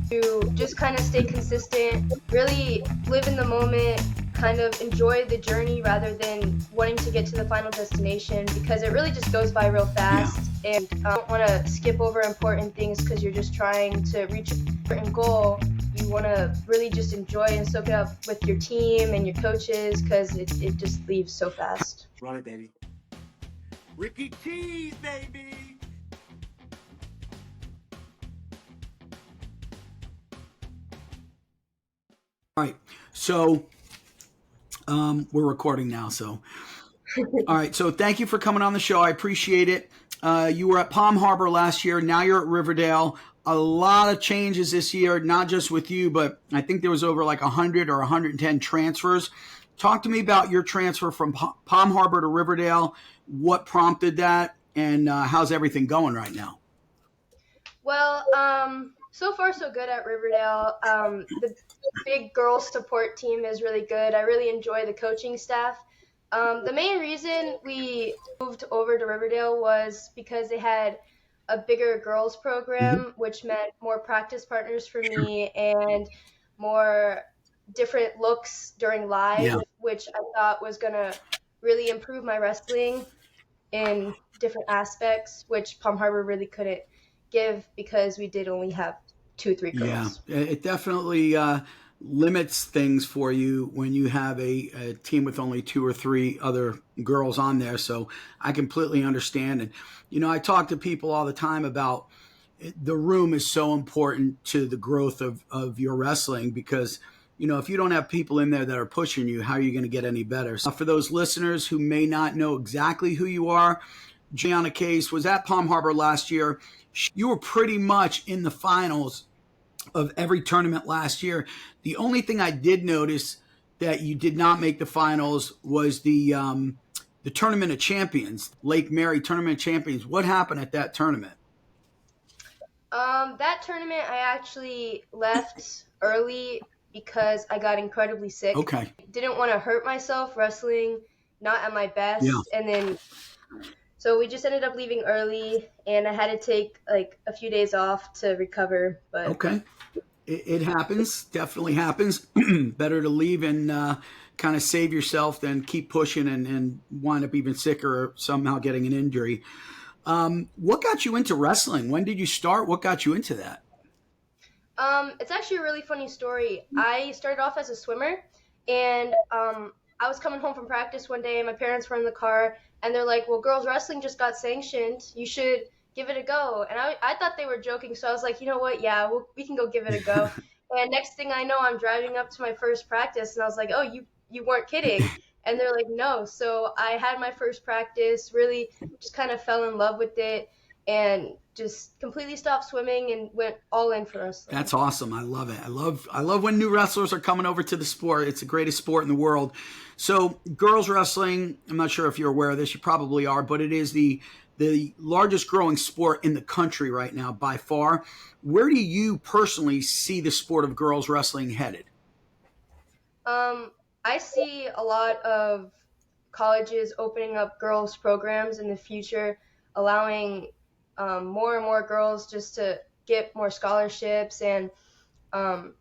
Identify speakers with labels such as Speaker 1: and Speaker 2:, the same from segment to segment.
Speaker 1: to just kind of stay consistent, really live in the moment, kind of enjoy the journey rather than wanting to get to the final destination, because it really just goes by real
Speaker 2: Yeah.
Speaker 1: fast. And don't want to skip over important things because you're just trying to reach a certain goal. You want to really just enjoy and soak it up with your team and your coaches, because it just leaves so fast.
Speaker 3: Run it, baby. Ricky Cheese, baby.
Speaker 2: All right. So we're recording now. So, all right. So thank you for coming on the show. I appreciate it. You were at Palm Harbor last year. Now you're at Riverdale. A lot of changes this year, not just with you, but I think there was over like 100 or 110 transfers. Talk to me about your transfer from Palm Harbor to Riverdale. What prompted that, and how's everything going right now?
Speaker 1: Well, so far so good at Riverdale. The big girls support team is really good. I really enjoy the coaching staff. The main reason we moved over to Riverdale was because they had a bigger girls program, which meant more practice partners for me and more different looks during live,
Speaker 2: Yeah.
Speaker 1: which I thought was going to really improve my wrestling in different aspects, which Palm Harbor really couldn't give because we did only have 2-3 girls.
Speaker 2: Yeah, it definitely limits things for you when you have a team with only 2 or 3 other girls on there. So I completely understand. And, I talk to people all the time about the room is so important to the growth of your wrestling because, if you don't have people in there that are pushing you, how are you going to get any better? So for those listeners who may not know exactly who you are, Julianna Caisse was at Palm Harbor last year. You were pretty much in the finals of every tournament last year. The only thing I did notice that you did not make the finals was the Tournament of Champions, Lake Mary Tournament of Champions. What happened at that tournament?
Speaker 1: That tournament, I actually left early because I got incredibly sick.
Speaker 2: Okay.
Speaker 1: Didn't want to hurt myself wrestling, not at my best.
Speaker 2: Yeah.
Speaker 1: And then, so we just ended up leaving early, and I had to take like a few days off to recover. But
Speaker 2: Okay. It happens. Definitely happens. Better to leave and kind of save yourself than keep pushing and wind up even sicker or somehow getting an injury. What got you into wrestling? When did you start? What got you into that?
Speaker 1: It's actually a really funny story. I started off as a swimmer, and I was coming home from practice one day, and my parents were in the car, and they're like, well, girls wrestling just got sanctioned. You should give it a go. And I thought they were joking, so I was like, you know what? Yeah, we can go give it a go. And next thing I know, I'm driving up to my first practice, and I was like, oh, you weren't kidding. And they're like, no. So I had my first practice, really just kind of fell in love with it, and just completely stopped swimming and went all in for wrestling.
Speaker 2: That's awesome. I love it. I love when new wrestlers are coming over to the sport. It's the greatest sport in the world. So girls wrestling, I'm not sure if you're aware of this, you probably are, but it is the largest growing sport in the country right now by far. Where do you personally see the sport of girls wrestling headed?
Speaker 1: I see a lot of colleges opening up girls programs in the future, allowing more and more girls just to get more scholarships and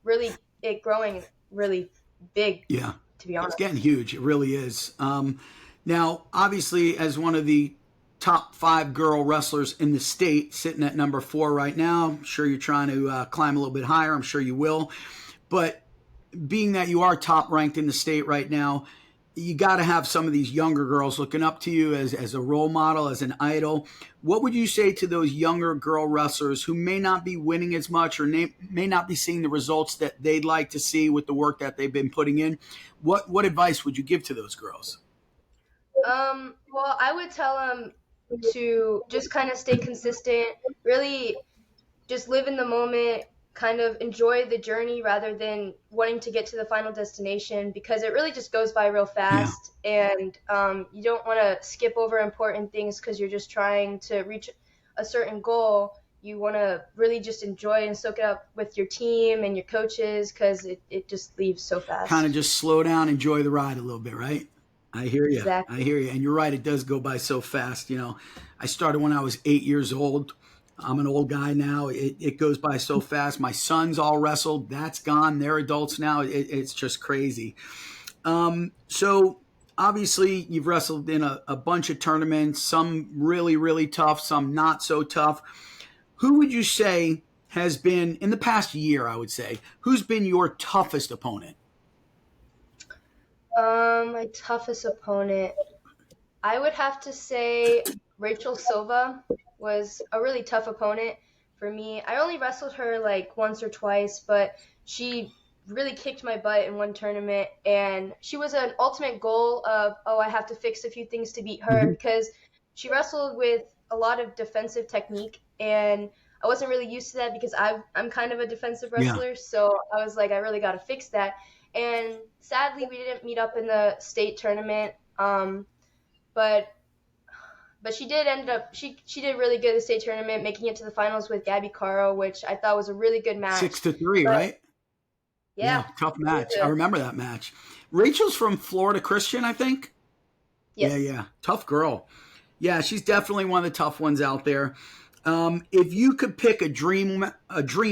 Speaker 1: really it growing really big.
Speaker 2: Yeah,
Speaker 1: to be honest.
Speaker 2: It's getting huge. It really is. Now, obviously, as one of the top 5 girl wrestlers in the state, sitting at number 4 right now, I'm sure you're trying to climb a little bit higher. I'm sure you will. But being that you are top ranked in the state right now, you got to have some of these younger girls looking up to you as a role model, as an idol. What would you say to those younger girl wrestlers who may not be winning as much or may not be seeing the results that they'd like to see with the work that they've been putting in? What advice would you give to those girls?
Speaker 1: Well, I would tell them to just kind of stay consistent, really just live in the moment, kind of enjoy the journey rather than wanting to get to the final destination, because it really just goes by real fast. Yeah. And you don't want to skip over important things because you're just trying to reach a certain goal. You want to really just enjoy and soak it up with your team and your coaches, because it just leaves so fast.
Speaker 2: Kind of just slow down, enjoy the ride a little bit, right? I hear you.
Speaker 1: Exactly.
Speaker 2: I hear you. And you're right. It does go by so fast. I started when I was 8 years old. I'm an old guy now. It goes by so fast. My sons all wrestled. That's gone. They're adults now. It's just crazy. So obviously you've wrestled in a bunch of tournaments, some really, really tough, some not so tough. Who would you say has been, in the past year, I would say, who's been your toughest opponent?
Speaker 1: My toughest opponent, I would have to say Rachel Silva was a really tough opponent for me. I only wrestled her like once or twice, but she really kicked my butt in one tournament, and she was an ultimate goal of, oh, I have to fix a few things to beat her,
Speaker 2: Mhm.
Speaker 1: because she wrestled with a lot of defensive technique, and I wasn't really used to that because I'm kind of a defensive
Speaker 2: Yeah.
Speaker 1: wrestler, so I was like, I really got to fix that. And sadly, we didn't meet up in the state tournament. But she did end up she did really good in the state tournament, making it to the finals with Gabby Caro, which I thought was a really good match.
Speaker 2: 6-3,
Speaker 1: But
Speaker 2: right?
Speaker 1: yeah,
Speaker 2: Yeah, tough
Speaker 1: it was
Speaker 2: match. I
Speaker 1: good.
Speaker 2: remember that match. Rachel's from Florida Christian, I think. Yeah,
Speaker 1: Yes.
Speaker 2: yeah. Tough girl. Yeah, she's definitely one of the tough ones out there. If you could pick a dream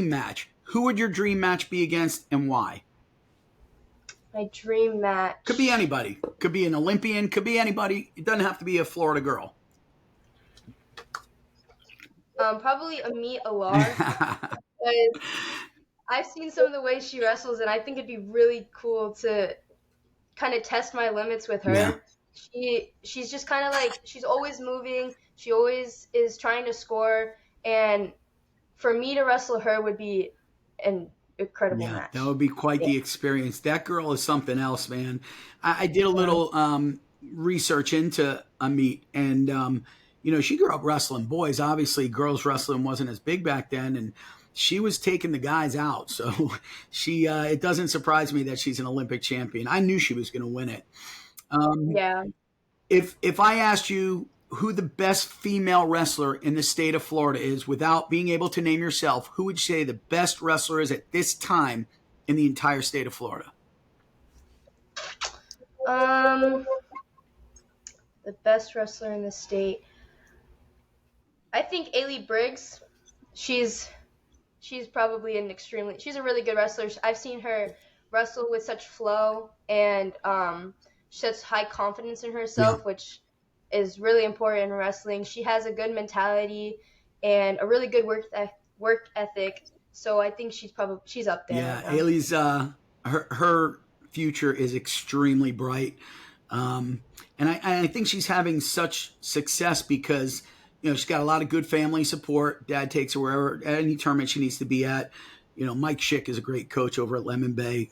Speaker 2: match, who would your dream match be against and why?
Speaker 1: My dream
Speaker 2: Could be
Speaker 1: match.
Speaker 2: anybody. Could be an Olympian. Could be anybody. It doesn't have to be a Florida girl.
Speaker 1: Probably Amit Alar, because I've seen some of the ways she wrestles, and I think it'd be really cool to kind of test my limits with
Speaker 2: Yeah.
Speaker 1: her. She's just kind of like, she's always moving. She always is trying to score, and for me to wrestle her would be an incredible
Speaker 2: Yeah, that
Speaker 1: match.
Speaker 2: would be quite
Speaker 1: Yeah.
Speaker 2: the experience. That girl is something else, man. I did a
Speaker 1: Yeah.
Speaker 2: little research into Amit, and she grew up wrestling boys. Obviously, girls wrestling wasn't as big back then, and she was taking the guys out. So she, it doesn't surprise me that she's an Olympic champion. I knew she was going to win it. Um,
Speaker 1: Yeah.
Speaker 2: if I asked you who the best female wrestler in the state of Florida is, without being able to name yourself, who would you say the best wrestler is at this time in the entire state of Florida?
Speaker 1: Um, the best wrestler in the state. I think Ailey Briggs. She's she's probably an extremely she's a really good wrestler. I've seen her wrestle with such flow and such high confidence in
Speaker 2: Yeah.
Speaker 1: herself, which is really important in wrestling. She has a good mentality and a really good work ethic. So I think she's up there
Speaker 2: Yeah,
Speaker 1: right now.
Speaker 2: Ailey's her future is extremely bright, and I think she's having such success because she's got a lot of good family support. Dad takes her wherever at any tournament she needs to be at. Mike Schick is a great coach over at Lemon Bay.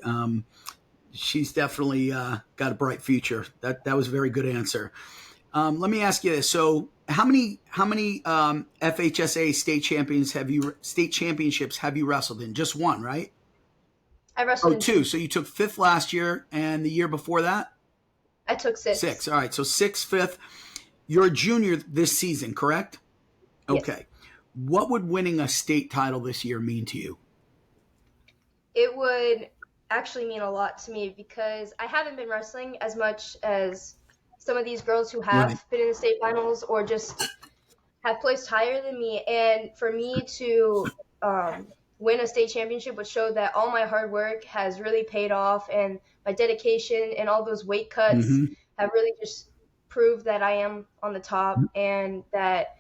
Speaker 2: She's definitely got a bright future. That was a very good answer. Let me ask you this: so, how many FHSA state championships have you wrestled in? Just one, right?
Speaker 1: I
Speaker 2: Oh,
Speaker 1: wrestled in
Speaker 2: two.
Speaker 1: two.
Speaker 2: So you took fifth last year, and the year before that,
Speaker 1: I took
Speaker 2: six.
Speaker 1: six.
Speaker 2: All right, so sixth, fifth. You're a junior this season, correct?
Speaker 1: Yes.
Speaker 2: Okay. What would winning a state title this year mean to you?
Speaker 1: It would actually mean a lot to me because I haven't been wrestling as much as some of these girls who
Speaker 2: Right.
Speaker 1: have been in the state finals or just have placed higher than me. And for me to win a state championship would show that all my hard work has really paid off, and my dedication and all those weight cuts
Speaker 2: Mm-hmm.
Speaker 1: have really just proved that I am on the top, and that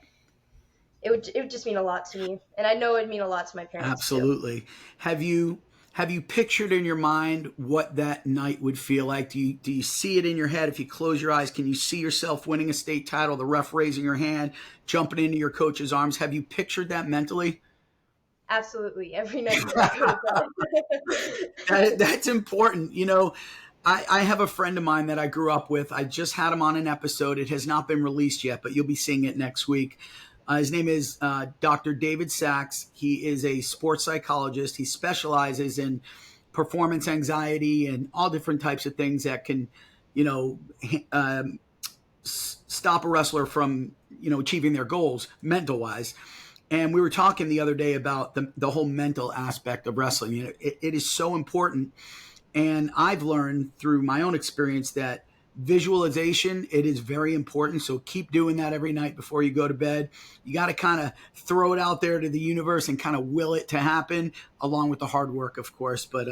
Speaker 1: it would just mean a lot to me. And I know it'd mean a lot to my parents too.
Speaker 2: Absolutely. Have you have you pictured in your mind what that night would feel like? Do you see it in your head? If you close your eyes, can you see yourself winning a state title, the ref raising your hand, jumping into your coach's arms? Have you pictured that mentally?
Speaker 1: Absolutely. Every night before I go to bed.
Speaker 2: That's important. I have a friend of mine that I grew up with. I just had him on an episode. It has not been released yet, but you'll be seeing it next week. His name is Dr. David Sachs. He is a sports psychologist. He specializes in performance anxiety and all different types of things that can, you know, stop a wrestler from, achieving their goals mental wise. And we were talking the other day about the whole mental aspect of wrestling. It is so important. And I've learned through my own experience that visualization, it is very important. So keep doing that every night before you go to bed. You got to kind of throw it out there to the universe and kind of will it to happen, along with the hard work, of course. But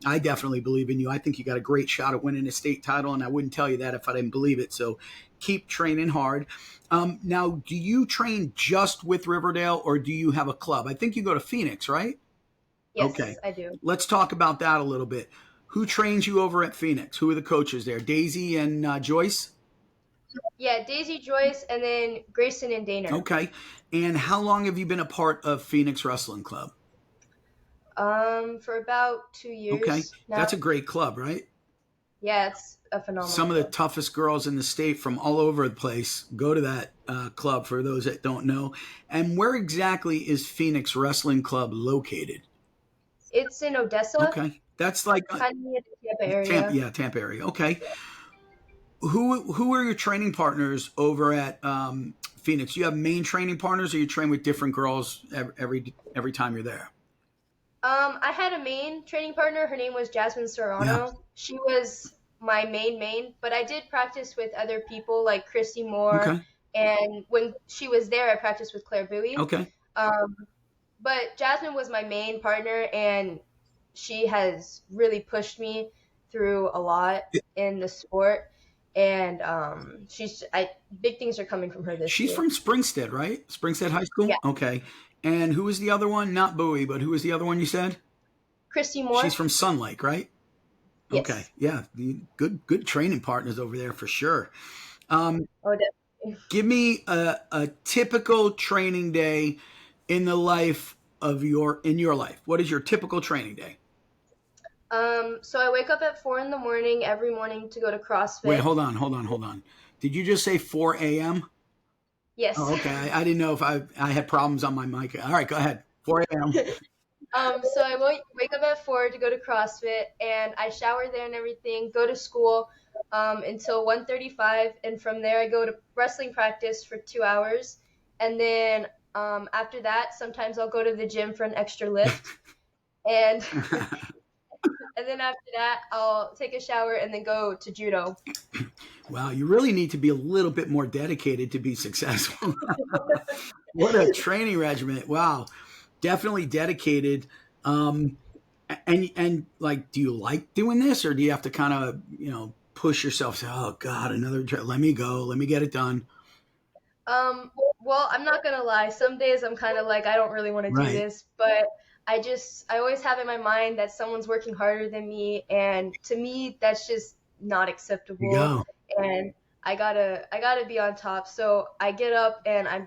Speaker 2: I definitely believe in you. I think you got a great shot at winning a state title, and I wouldn't tell you that if I didn't believe it. So keep training hard. Now, do you train just with Riverdale, or do you have a club? I think you go to Phoenix, right? Okay.
Speaker 1: Yes, I do.
Speaker 2: Let's talk about that a little bit. Who trains you over at Phoenix? Who are the coaches there? Daisy and Joyce?
Speaker 1: Yeah, Daisy, Joyce, and then Grayson and Daner.
Speaker 2: Okay. And how long have you been a part of Phoenix Wrestling Club?
Speaker 1: For about 2
Speaker 2: Okay.
Speaker 1: years now.
Speaker 2: That's a great club, right?
Speaker 1: Yeah, it's a phenomenal.
Speaker 2: Some of the
Speaker 1: club.
Speaker 2: toughest girls in the state from all over the place go to that club, for those that don't know. And where exactly is Phoenix Wrestling Club located?
Speaker 1: It's in Odessa,
Speaker 2: Okay. That's like
Speaker 1: kind of near the Tampa area.
Speaker 2: Tampa area. Okay. Who are your training partners over at Phoenix? You have main training partners, or you train with different girls every time you're there?
Speaker 1: I had a main training partner. Her name was Jasmine Serrano.
Speaker 2: Yeah.
Speaker 1: She was my main, but I did practice with other people like Christy Moore.
Speaker 2: Okay.
Speaker 1: And when she was there, I practiced with Claire Bowie.
Speaker 2: Okay.
Speaker 1: But Jasmine was my main partner, and she has really pushed me through a lot in the sport. And big things are coming from her this
Speaker 2: She's
Speaker 1: year.
Speaker 2: from Springstead, right? Springstead High School?
Speaker 1: Yeah.
Speaker 2: Okay. And who was the other one? Not Bowie, but who was the other one you said?
Speaker 1: Christy Moore.
Speaker 2: She's from Sun Lake, right?
Speaker 1: Yes.
Speaker 2: Okay. Yeah. Good training partners over there for sure.
Speaker 1: Oh, definitely.
Speaker 2: Give me a typical training day in the life of your life. What is your typical training day?
Speaker 1: So I wake up at 4 in the morning every morning to go to CrossFit.
Speaker 2: Wait, hold on. Did you just say 4 a.m.?
Speaker 1: Yes.
Speaker 2: Oh, okay. I didn't know if I had problems on my mic. All right, go ahead. 4 a.m.
Speaker 1: So I wake up at 4 to go to CrossFit, and I shower there and everything, go to school until 1:35, and from there I go to wrestling practice for 2 hours. And then after that, sometimes I'll go to the gym for an extra lift. And and then after that, I'll take a shower and then go to judo.
Speaker 2: Wow, you really need to be a little bit more dedicated to be successful. What a training regimen. Wow. Definitely dedicated. And like, do you like doing this, or do you have to kind of, push yourself, say, oh God, let me go, let me get it done?
Speaker 1: Well, I'm not gonna lie. Some days I'm kind of like, I don't really want to do
Speaker 2: Right.
Speaker 1: this, but I always have in my mind that someone's working harder than me, and to me, that's just not
Speaker 2: There you
Speaker 1: acceptable.
Speaker 2: go.
Speaker 1: And I gotta be on top. So I get up and I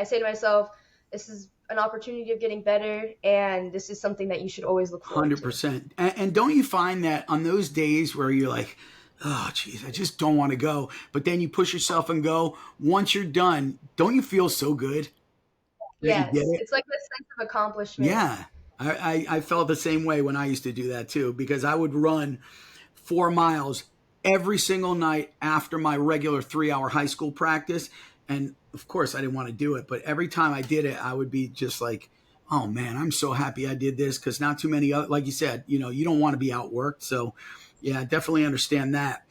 Speaker 1: say to myself, this is an opportunity of getting better, and this is something that you should always look forward to.
Speaker 2: 100%. And don't you find that on those days where you're like, oh, geez, I just don't want to go, but then you push yourself and go, once you're done, don't you feel so good that you
Speaker 1: Yes,
Speaker 2: get it?
Speaker 1: it's like a sense of accomplishment.
Speaker 2: Yeah. I felt the same way when I used to do that too, because I would run 4 miles every single night after my regular 3-hour high school practice. And of course, I didn't want to do it, but every time I did it, I would be just like, oh man, I'm so happy I did this, because not too many other, like you said, you don't want to be outworked. So yeah, I definitely understand that.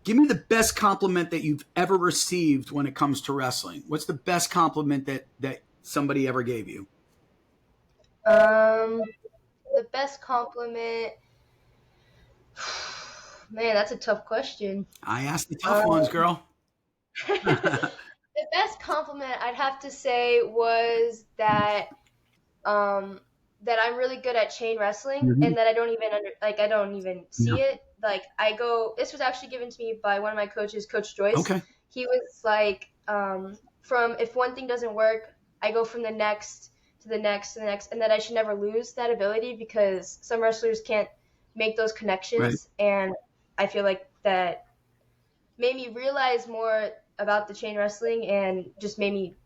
Speaker 2: Give me the best compliment that you've ever received when it comes to wrestling. What's the best compliment that somebody ever gave you?
Speaker 1: The best compliment, man, that's a tough question.
Speaker 2: I asked the tough
Speaker 1: Um,
Speaker 2: ones, girl.
Speaker 1: the best compliment I'd have to say was that I'm really good at chain wrestling,
Speaker 2: Mhm.
Speaker 1: and that I don't even
Speaker 2: Yeah.
Speaker 1: see it. Like this was actually given to me by one of my coaches, Coach Joyce.
Speaker 2: Okay.
Speaker 1: He was like, from if one thing doesn't work, I go from the next to the next to the next, and that I should never lose that ability, because some wrestlers can't make those
Speaker 2: Right.
Speaker 1: connections, and I feel like that made me realize more about the chain wrestling and just made me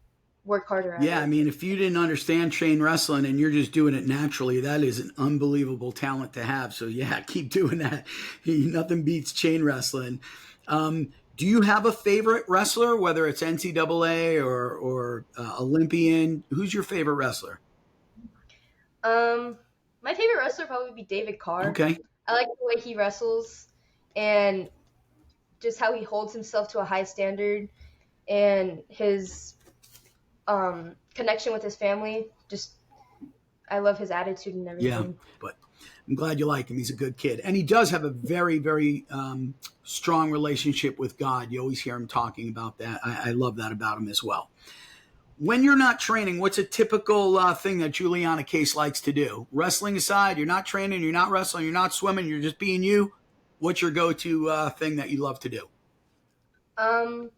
Speaker 1: work harder at
Speaker 2: Yeah, I
Speaker 1: it.
Speaker 2: mean, if you didn't understand chain wrestling and you're just doing it naturally, that is an unbelievable talent to have. So yeah, keep doing that. Nothing beats chain wrestling. Do you have a favorite wrestler, whether it's NCAA or Olympian? Who's your favorite wrestler?
Speaker 1: My favorite wrestler would probably be David Carr.
Speaker 2: Okay.
Speaker 1: I like the way he wrestles, and just how he holds himself to a high standard, and his connection with his family. Just I love his attitude and
Speaker 2: Yeah,
Speaker 1: everything.
Speaker 2: but I'm glad you like him. He's a good kid. And he does have a very, very strong relationship with God. You always hear him talking about that. I love that about him as well. When you're not training, what's a typical thing that Julianna Caisse likes to do? Wrestling aside, you're not training, you're not wrestling, you're not swimming, you're just being you. What's your go-to thing that you love to do?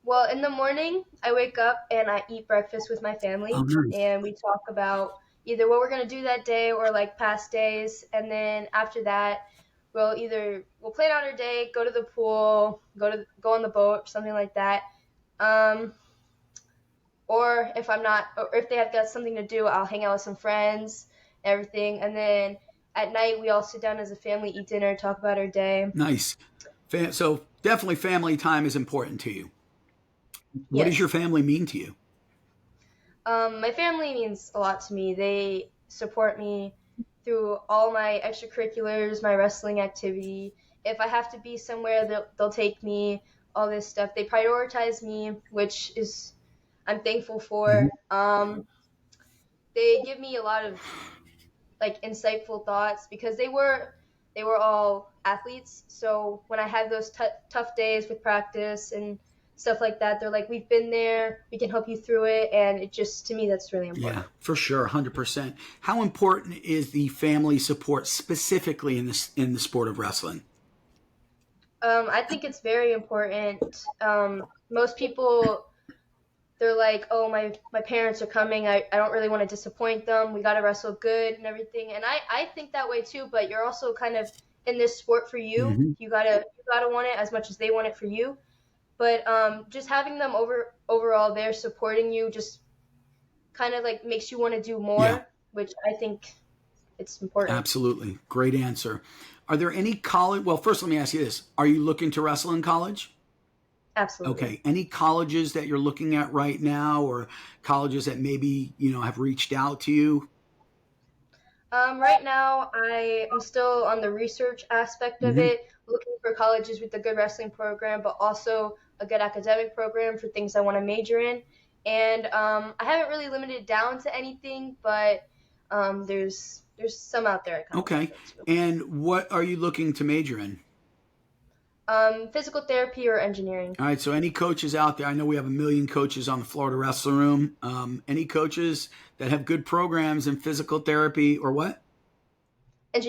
Speaker 1: Well, in the morning, I wake up and I eat breakfast with my
Speaker 2: Oh,
Speaker 1: family,
Speaker 2: nice.
Speaker 1: and we talk about either what we're gonna do that day or like past days. And then after that, we'll plan out our day, go to the pool, go on the boat, something like that. Um, or if they have got something to do, I'll hang out with some friends, everything. And then at night, we all sit down as a family, eat dinner, talk about our day.
Speaker 2: Nice. So definitely family time is important to you. What does your
Speaker 1: Yes.
Speaker 2: family mean to you?
Speaker 1: My family means a lot to me. They support me through all my extracurriculars, my wrestling activity. If I have to be somewhere, they'll take me, all this stuff. They prioritize me, which is I'm thankful
Speaker 2: Mhm.
Speaker 1: for. They give me a lot of like insightful thoughts because they were all athletes. So when I have those tough days with practice and stuff like that, they're like, "We've been there. We can help you through it." And it just to me, that's really
Speaker 2: Yeah,
Speaker 1: important.
Speaker 2: for sure, 100%. How important is the family support specifically in the sport of wrestling?
Speaker 1: I think it's very important. Most people, they're like, "Oh, my parents are coming. I don't really want to disappoint them. We got to wrestle good and everything." And I think that way too, but you're also kind of in this sport for you.
Speaker 2: Hmm.
Speaker 1: You gotta want it as much as they want it for you. But just having them overall there supporting you just kind of like makes you want to do
Speaker 2: Yeah,
Speaker 1: more, which I think it's important.
Speaker 2: absolutely. Great answer. Are there any college? Well, first, let me ask you this: are you looking to wrestle in college?
Speaker 1: Absolutely.
Speaker 2: Okay. Any colleges that you're looking at right now, or colleges that maybe have reached out to you?
Speaker 1: Right now, I am still on the research aspect of
Speaker 2: Hmm.
Speaker 1: it, looking for colleges with a good wrestling program, but also a good academic program for things I want to major in. And I haven't really limited it down to anything, but there's some out there I kind of want to
Speaker 2: Okay.
Speaker 1: go to.
Speaker 2: And what are you looking to major in?
Speaker 1: Physical therapy or engineering.
Speaker 2: All right, so any coaches out there? I know we have a million coaches on the Florida Wrestling Room. Any coaches that have good programs in physical therapy or what?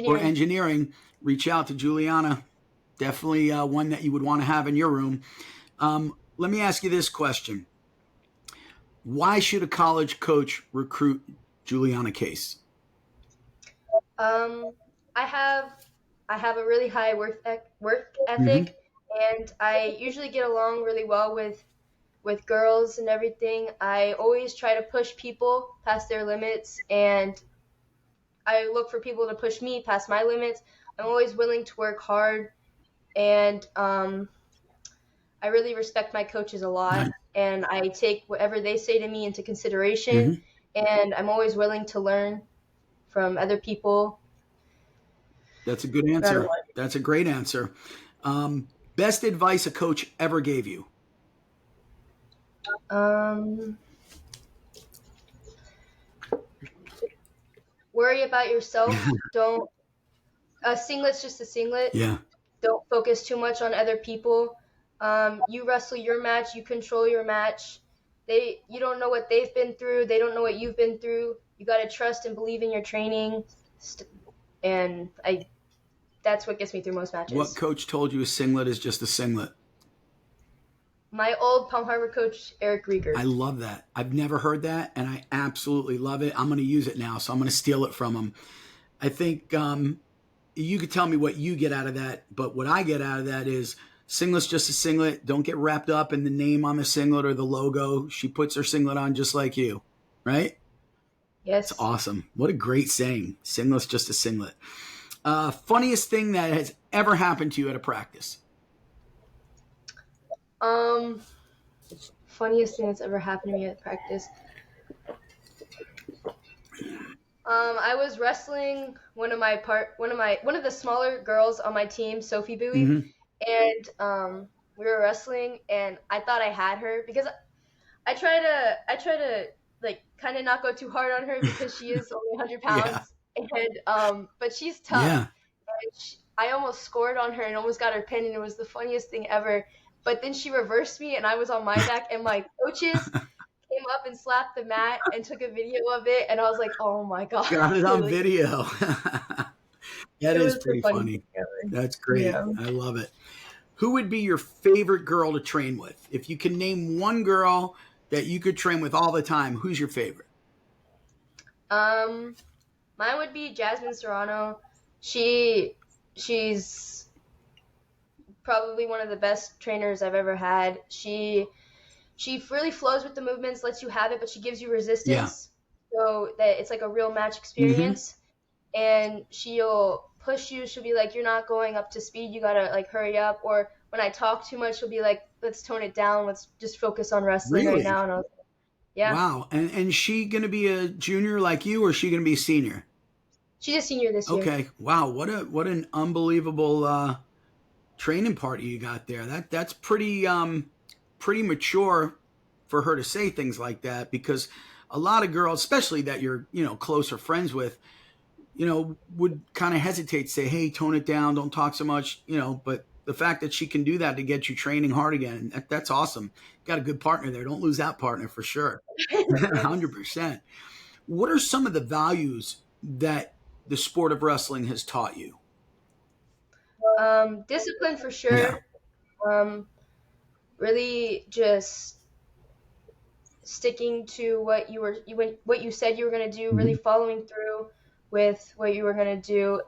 Speaker 2: Or
Speaker 1: Engineering.
Speaker 2: engineering, reach out to Juliana. Definitely one that you would want to have in your room. Let me ask you this question. Why should a college coach recruit Juliana Caisse?
Speaker 1: Um, I have I have a really high work
Speaker 2: Hmm.
Speaker 1: ethic, and I usually get along really well with girls and everything. I always try to push people past their limits, and I look for people to push me past my limits. I'm always willing to work hard, and I really respect my coaches a lot,
Speaker 2: Nice.
Speaker 1: and I take whatever they say to me into consideration,
Speaker 2: Hmm.
Speaker 1: and I'm always willing to learn from other people,
Speaker 2: That's a good
Speaker 1: no matter
Speaker 2: answer.
Speaker 1: what.
Speaker 2: That's a great answer. Best advice a coach ever gave you?
Speaker 1: Um, Worry about yourself. Don't A singlet's just a singlet.
Speaker 2: Yeah.
Speaker 1: Don't focus too much on other people. You wrestle your match. You control your match. You don't know what they've been through. They don't know what you've been through. You gotta trust and believe in your training, and I. That's what gets me through most
Speaker 2: What
Speaker 1: matches.
Speaker 2: coach told you a singlet is just a singlet?
Speaker 1: My old Palm Harbor coach, Eric
Speaker 2: I
Speaker 1: Rieger.
Speaker 2: love that. I've never heard that, and I absolutely love it. I'm going to use it now, so I'm going to steal it from him. I think you could tell me what you get out of that, but what I get out of that is singlet's just a singlet. Don't get wrapped up in the name on the singlet or the logo. She puts her singlet on just like you, right? It's
Speaker 1: Yes.
Speaker 2: awesome. What a great saying. Singlet's just a singlet. Funniest thing that has ever happened to you at a practice?
Speaker 1: Um, Funniest thing that's ever happened to me at practice. I was wrestling one of the smaller girls on my team, Sophie Bowie,
Speaker 2: Hmm.
Speaker 1: and we were wrestling, and I thought I had her because I try to like kind of not go too hard on her because she is only 100
Speaker 2: Yeah.
Speaker 1: pounds, and but she's tough.
Speaker 2: Yeah.
Speaker 1: And I almost scored on her and almost got her pinned, and it was the funniest thing ever. But then she reversed me, and I was on my back, and my coaches came up and slapped the mat and took a video of it, and I was like, oh my god,
Speaker 2: Got it on
Speaker 1: like,
Speaker 2: video. That
Speaker 1: it
Speaker 2: is
Speaker 1: was the
Speaker 2: pretty
Speaker 1: funniest
Speaker 2: funny.
Speaker 1: thing ever.
Speaker 2: That's great.
Speaker 1: Yeah.
Speaker 2: I love it. Who would be your favorite girl to train with? If you can name one girl that you could train with all the time, who's your favorite?
Speaker 1: Um, Mine would be Jasmine Serrano. She's probably one of the best trainers I've ever had. She really flows with the movements, lets you have it, but she gives you
Speaker 2: Yeah.
Speaker 1: resistance, so that it's like a real match
Speaker 2: Hmm.
Speaker 1: experience. And she'll push you. She'll be like, "You're not going up to speed. You gotta like hurry up." Or when I talk too much, she'll be like, "Let's tone it down. Let's just focus on wrestling right
Speaker 2: Really?
Speaker 1: now." And I was like, "Yeah."
Speaker 2: Wow. And she going to be a junior like you, or is she going to be a senior?
Speaker 1: She's a senior this year.
Speaker 2: Okay. Wow. What an unbelievable training partner you got there. That's pretty mature for her to say things like that, because a lot of girls, especially that you're closer friends with, would kind of hesitate to say, "Hey, tone it down, don't talk so much," But the fact that she can do that to get you training hard again, that's awesome. Got a good partner there. Don't lose that partner for sure.
Speaker 1: Thanks.
Speaker 2: 100%. What are some of the values that the sport of wrestling has taught you?
Speaker 1: Discipline for
Speaker 2: Yeah.
Speaker 1: sure. Um, Really just sticking to what you said you were gonna do, really
Speaker 2: Mhm.
Speaker 1: following through with what you were gonna do.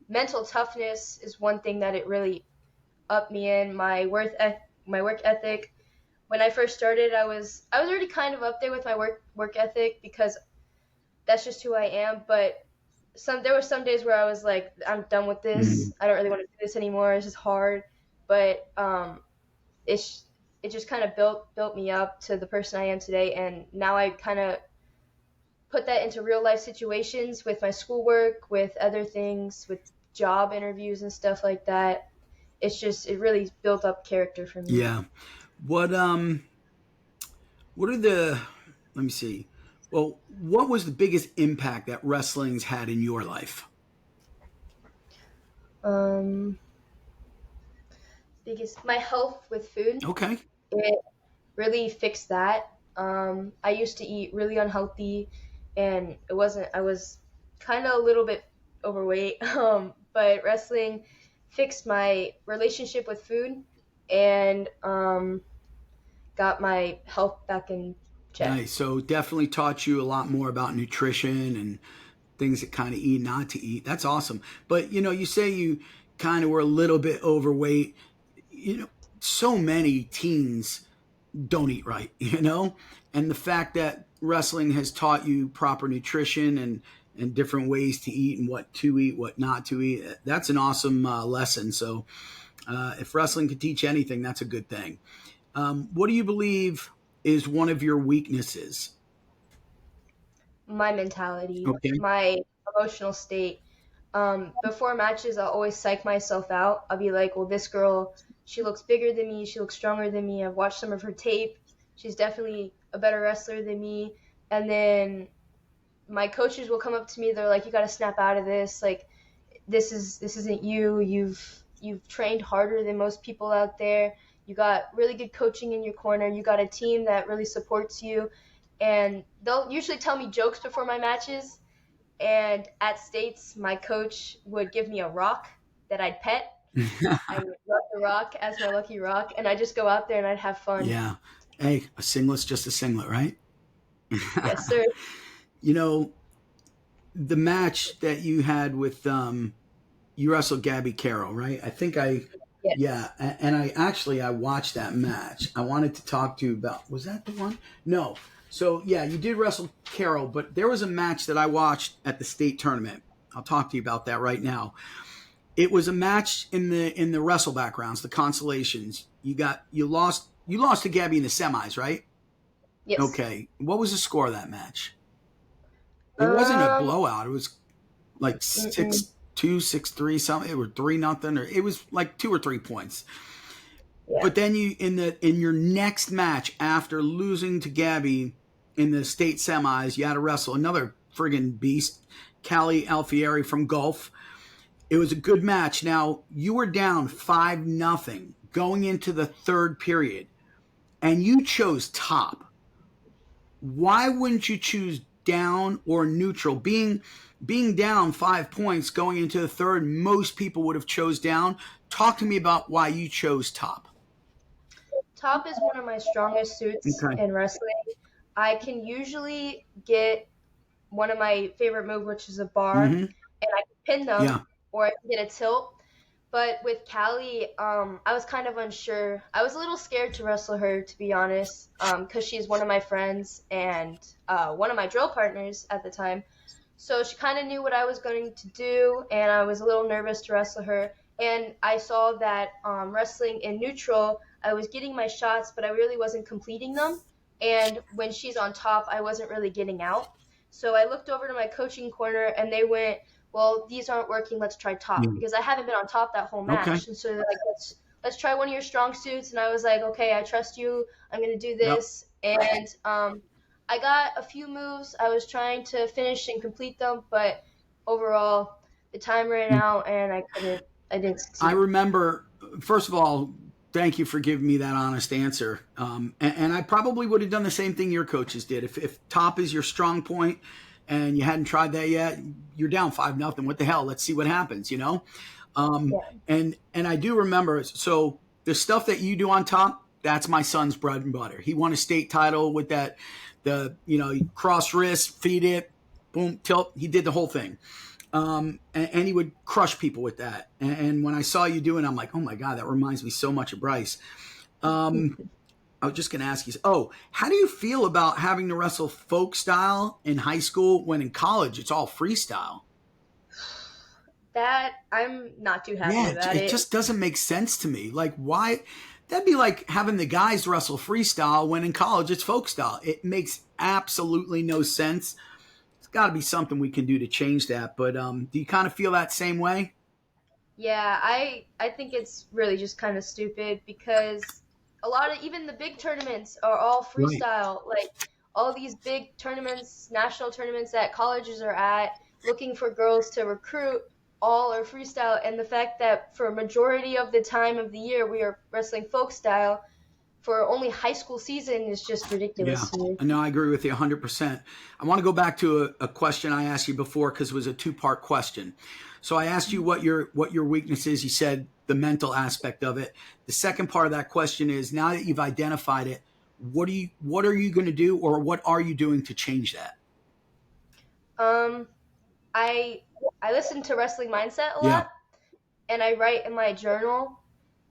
Speaker 1: Mental toughness is one thing that it really upped me in my work ethic. When I first started, I was already kind of up there with my work ethic because that's just who I am. But there were some days where I was like, I'm done with this.
Speaker 2: Mhm.
Speaker 1: I don't really want to do this anymore. It's just hard. But it's it just kind of built me up to the person I am today, and now I kind of put that into real life situations with my schoolwork, with other things, with job interviews and stuff like that. It really built up character for me.
Speaker 2: Yeah. What what are the let me see. Well, what was the biggest impact that wrestling's had in your life?
Speaker 1: Um, Biggest my health with food.
Speaker 2: Okay.
Speaker 1: It really fixed that. I used to eat really unhealthy, and it wasn't. I was kind of a little bit overweight. But wrestling fixed my relationship with food, and got my health back in check.
Speaker 2: Nice. So definitely taught you a lot more about nutrition and things that kind of eat, not to eat. That's awesome. But you say you kind of were a little bit overweight. You know, so many teens don't eat right, and the fact that wrestling has taught you proper nutrition and different ways to eat and what to eat, what not to eat. That's an awesome lesson. So if wrestling could teach anything, that's a good thing. What do you believe is one of your weaknesses?
Speaker 1: My mentality,
Speaker 2: Okay.
Speaker 1: my emotional state. Before matches, I'll always psych myself out. I'll be like, well, this girl, she looks bigger than me. She looks stronger than me. I've watched some of her tape. She's definitely a better wrestler than me. And then my coaches will come up to me. They're like, you got to snap out of this. Like, this isn't you. You've trained harder than most people out there. You got really good coaching in your corner. You got a team that really supports you. And they'll usually tell me jokes before my matches. And at States, my coach would give me a rock that I'd pet. I would rub the rock as my lucky rock, and I'd just go out there and I'd have fun.
Speaker 2: Yeah. Hey, a singlet's just a singlet, right?
Speaker 1: Yes, sir.
Speaker 2: you know, the match that you had with you wrestled Gabby Carroll, right? I think yeah,
Speaker 1: Yes.
Speaker 2: and I watched that match. I wanted to talk to you about, was that the one? No. So yeah, you did wrestle Carroll, but there was a match that I watched at the state tournament. I'll talk to you about that right now. It was a match in the wrestle backgrounds, the consolations. You lost to Gabby in the semis, right?
Speaker 1: Yes.
Speaker 2: Okay. What was the score of that match? It wasn't a
Speaker 1: Um.
Speaker 2: blowout. It was like
Speaker 1: Mm-mm.
Speaker 2: 6-2, 6-3, something. It was 3-0, or it was like 2 or 3 points.
Speaker 1: Yeah.
Speaker 2: But then you in your next match after losing to Gabby in the state semis, you had to wrestle another friggin' beast, Callie Alfieri from Gulf. It was a good match. Now you were down 5-0 going into the third period, and you chose top. Why wouldn't you choose down or neutral? Being down 5 points going into the third, most people would have chose down. Talk to me about why you chose top.
Speaker 1: Top is one of my strongest suits
Speaker 2: Okay.
Speaker 1: in wrestling. I can usually get one of my favorite moves, which is a bar,
Speaker 2: Mm-hmm.
Speaker 1: and I can pin them,
Speaker 2: Yeah.
Speaker 1: or I can get a tilt. But with Callie, I was kind of unsure. I was a little scared to wrestle her, to be honest, because she's one of my friends and one of my drill partners at the time. So she kind of knew what I was going to do, and I was a little nervous to wrestle her. And I saw that wrestling in neutral, I was getting my shots, but I really wasn't completing them. And when she's on top, I wasn't really getting out. So I looked over to my coaching corner, and they went, "Well, these aren't working. Let's try top,"
Speaker 2: Yeah.
Speaker 1: because I haven't been on top that whole
Speaker 2: Okay.
Speaker 1: match. And so they're like, "Let's try one of your strong suits." And I was like, "Okay, I trust you. I'm gonna do
Speaker 2: Yep.
Speaker 1: this." And I got a few moves. I was trying to finish and complete them, but overall, the time ran out and I couldn't. I didn't
Speaker 2: I
Speaker 1: succeed.
Speaker 2: remember, first of all, thank you for giving me that honest answer. And I probably would have done the same thing your coaches did. If top is your strong point and you hadn't tried that yet, you're down 5-0. What the hell? Let's see what happens, you know?
Speaker 1: Yeah.
Speaker 2: And I do remember, so the stuff that you do on top, that's my son's bread and butter. He won a state title with that, cross wrist, feed it, boom, tilt. He did the whole thing. And he would crush people with that. And when I saw you doing it, I'm like, oh my God, that reminds me so much of Bryce. I was just going to ask you, how do you feel about having to wrestle folk style in high school when in college it's all freestyle?
Speaker 1: That I'm not too happy
Speaker 2: Yeah,
Speaker 1: about
Speaker 2: it
Speaker 1: it.
Speaker 2: just doesn't make sense to me. Like, why? That'd be like having the guys wrestle freestyle when in college it's folk style. It makes absolutely no sense. It's got to be something we can do to change that. But do you kind of feel that same way?
Speaker 1: Yeah, I think it's really just kind of stupid because a lot of even the big tournaments are all
Speaker 2: Right.
Speaker 1: freestyle. Like all these big tournaments, national tournaments that colleges are at, looking for girls to recruit, all are freestyle. And the fact that for a majority of the time of the year we are wrestling folk style for only high school season is just
Speaker 2: Yeah.
Speaker 1: ridiculous to me.
Speaker 2: No, I agree with you 100%. I want to go back to a question I asked you before because it was a two-part question. So I asked you what your weakness is. You said the mental aspect of it. The second part of that question is now that you've identified it, what are you going to do or what are you doing to change that?
Speaker 1: Um, I I listen to Wrestling Mindset a
Speaker 2: Yeah.
Speaker 1: lot, and I write in my journal,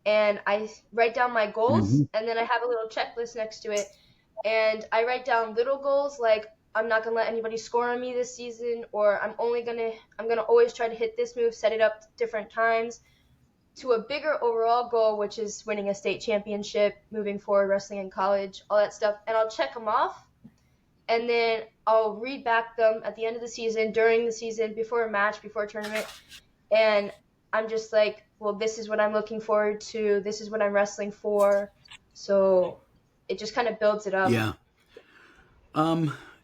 Speaker 1: and I write down my goals,
Speaker 2: Hmm.
Speaker 1: and then I have a little checklist next to it, and I write down little goals like I'm not gonna let anybody score on me this season, or I'm gonna always try to hit this move, set it up different times, to a bigger overall goal, which is winning a state championship, moving forward, wrestling in college, all that stuff, and I'll check them off, and then I'll read back them at the end of the season, during the season, before a match, before a tournament, and I'm just like, well, this is what I'm looking forward to. This is what I'm wrestling for. So it just kind of builds it up.
Speaker 2: Yeah.